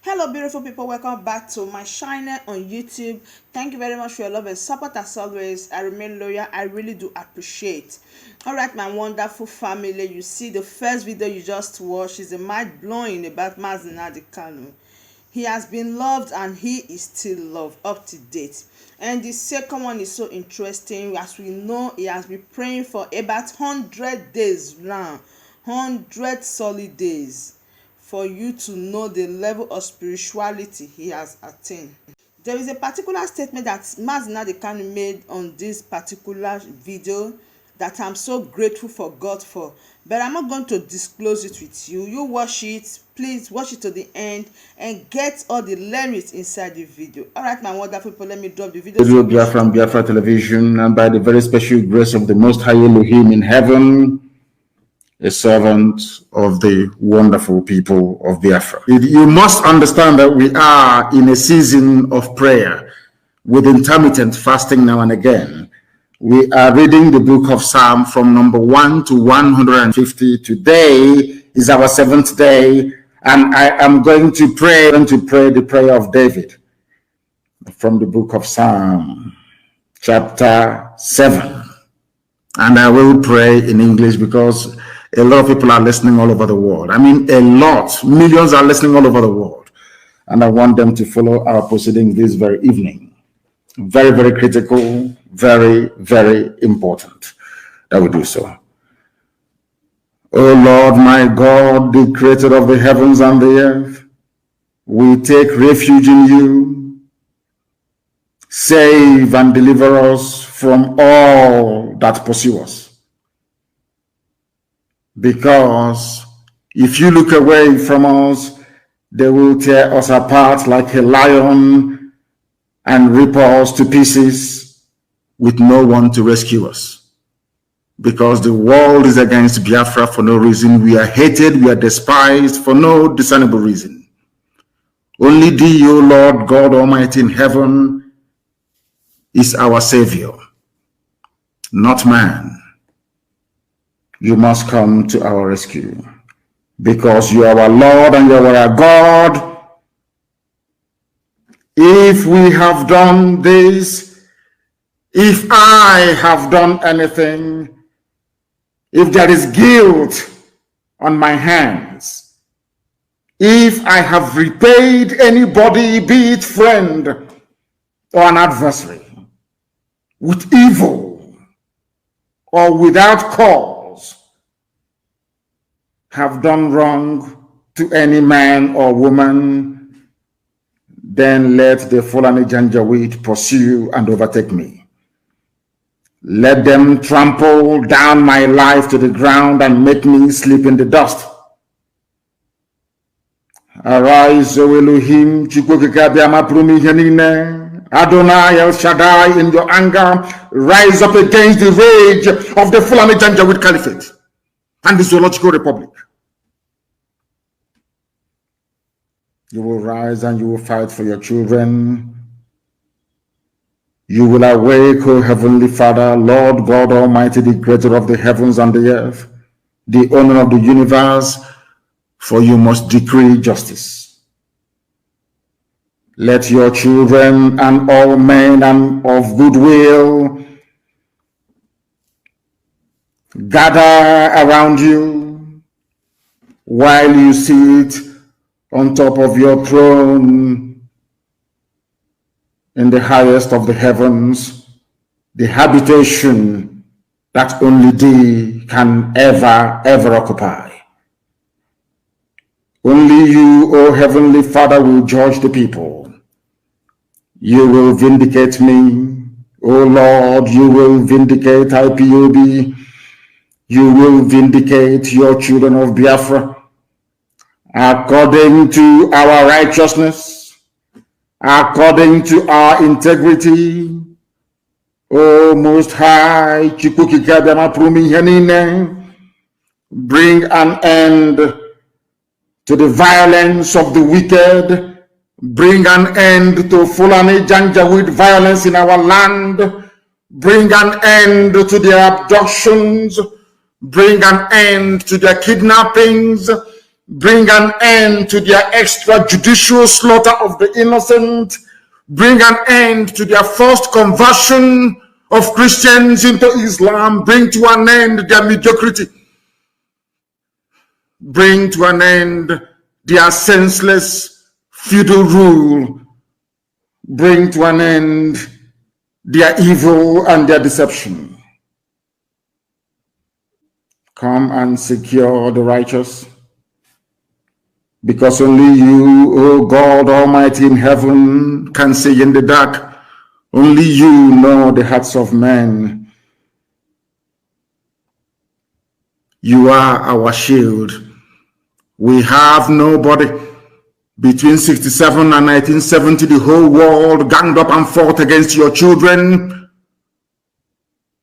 Hello beautiful people, welcome back to my channel on YouTube. Thank you very much for your love and support as always. I remain loyal. I really do appreciate. All right, my wonderful family, you see the first video you just watched is a mind-blowing about Mazi Nnamdi Kanu. He has been loved and he is still loved up to date. And the second one is so interesting. As we know, he has been praying for about 100 days now, 100 solid days, for you to know the level of spirituality he has attained. There is a particular statement that Mazi Nnamdi Kanu made on this particular video that I'm so grateful for God for, but I'm not going to disclose it with you. You watch it, please watch it to the end and get all the lyrics inside the video. All right, my wonderful people, let me drop the video. Bìàfṛà from Biafra television, and by the very special grace of the Most High Elohim in heaven, a servant of the wonderful people of Biafra. You must understand that we are in a season of prayer with intermittent fasting now and again. We are reading the book of Psalm from number 1 to 150. Today is our 7th day, and I am going to pray the prayer of David from the book of Psalm, chapter 7. And I will pray in English because a lot of people are listening all over the world. I mean, a lot. Millions are listening all over the world. And I want them to follow our proceedings this very evening. Very, very critical, very, very important that we do so. O Lord, my God, the creator of the heavens and the earth, we take refuge in you. Save and deliver us from all that pursue us. Because if you look away from us, they will tear us apart like a lion and rip us to pieces with no one to rescue us. Because the world is against Biafra for no reason. We are hated, we are despised for no discernible reason. Only thee, O Lord God Almighty in heaven, is our Savior, not man. You must come to our rescue, because you are our Lord and you are our God. If we have done this, if I have done anything, if there is guilt on my hands, if I have repaid anybody, be it friend or an adversary, with evil or without cause, have done wrong to any man or woman, then let the Fulanis Janjaweed pursue and overtake me. Let them trample down my life to the ground and make me sleep in the dust. Arise, O Elohim, Adonai El Shaddai, in your anger, rise up against the rage of the Fulanis Janjaweed Caliphate and the Zoological Republic. You will rise and you will fight for your children. You will awake, O Heavenly Father, Lord God Almighty, the creator of the heavens and the earth, the owner of the universe, for you must decree justice. Let your children and all men and of goodwill gather around you while you sit on top of your throne in the highest of the heavens, the habitation that only thee can ever occupy. Only you, O Heavenly Father, will judge the people. You will vindicate me. O Lord, you will vindicate IPOB. You will vindicate your children of Biafra according to our righteousness, according to our integrity. O Most High, bring an end to the violence of the wicked. Bring an end to Fulanis violence in our land. Bring an end to their abductions. Bring an end to their kidnappings. Bring an end to their extrajudicial slaughter of the innocent. Bring an end to their forced conversion of Christians into Islam. Bring to an end their mediocrity. Bring to an end their senseless feudal rule. Bring to an end their evil and their deception. Come and secure the righteous, because only you, O God Almighty in heaven, can see in the dark. Only you know the hearts of men. You are our shield. We have nobody. Between 67 and 1970, the whole world ganged up and fought against your children.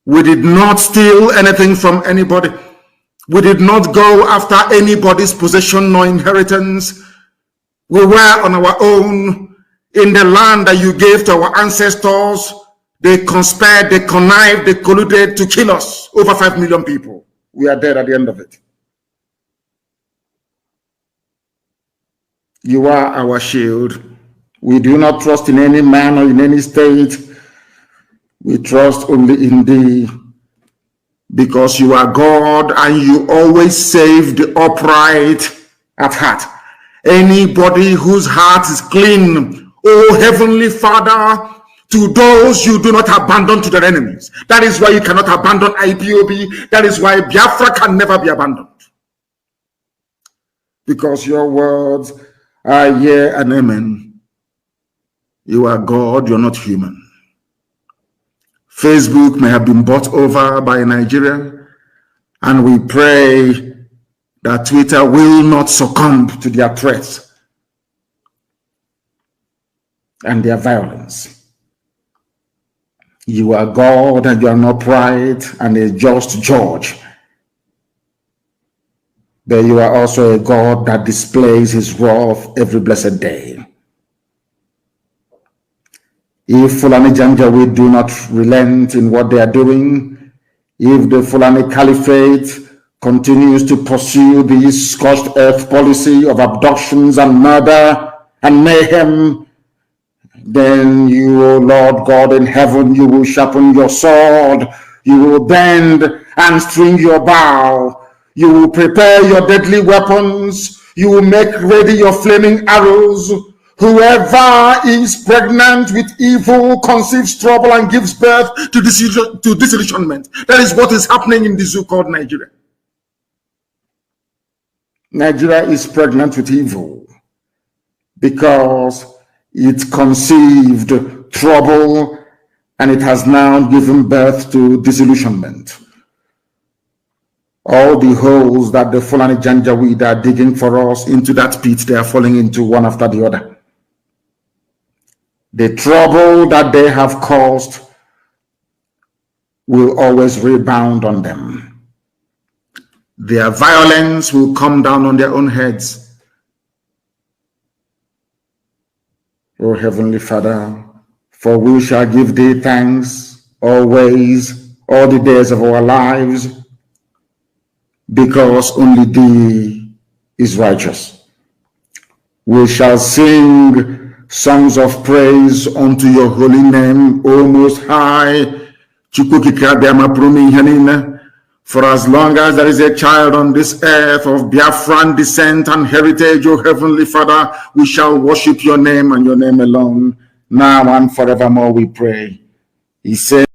We did not steal anything from anybody. We did not go after anybody's possession nor inheritance. We were on our own in the land that you gave to our ancestors. They conspired, they connived, they colluded to kill us. Over 5 million people. We are dead at the end of it. You are our shield. We do not trust in any man or in any state. We trust only in thee, because you are God and you always save the upright at heart. Anybody whose heart is clean, O Heavenly Father, to those you do not abandon to their enemies. That is why you cannot abandon IPOB. That is why Biafra can never be abandoned. Because your words are yea and amen. You are God, you're not human. Facebook may have been bought over by Nigeria, and we pray that Twitter will not succumb to their threats and their violence. You are God, and you are not upright and a just judge. But you are also a God that displays his wrath every blessed day. If Fulanis do not relent in what they are doing, if the Fulani Caliphate continues to pursue this scorched earth policy of abductions and murder and mayhem, then you, O Lord God in heaven, you will sharpen your sword, you will bend and string your bow, you will prepare your deadly weapons, you will make ready your flaming arrows. Whoever is pregnant with evil conceives trouble and gives birth to disillusionment. That is what is happening in the zoo called Nigeria. Nigeria is pregnant with evil because it conceived trouble and it has now given birth to disillusionment. All the holes that the Fulani Janjaweed are digging for us into that pit, they are falling into one after the other. The trouble that they have caused will always rebound on them. Their violence will come down on their own heads. O Heavenly Father, for we shall give thee thanks always, all the days of our lives, because only thee is righteous. We shall sing songs of praise unto your holy name, O Most High. For as long as there is a child on this earth of Biafran descent and heritage, O Heavenly Father, we shall worship your name and your name alone. now and forevermore we pray. He said,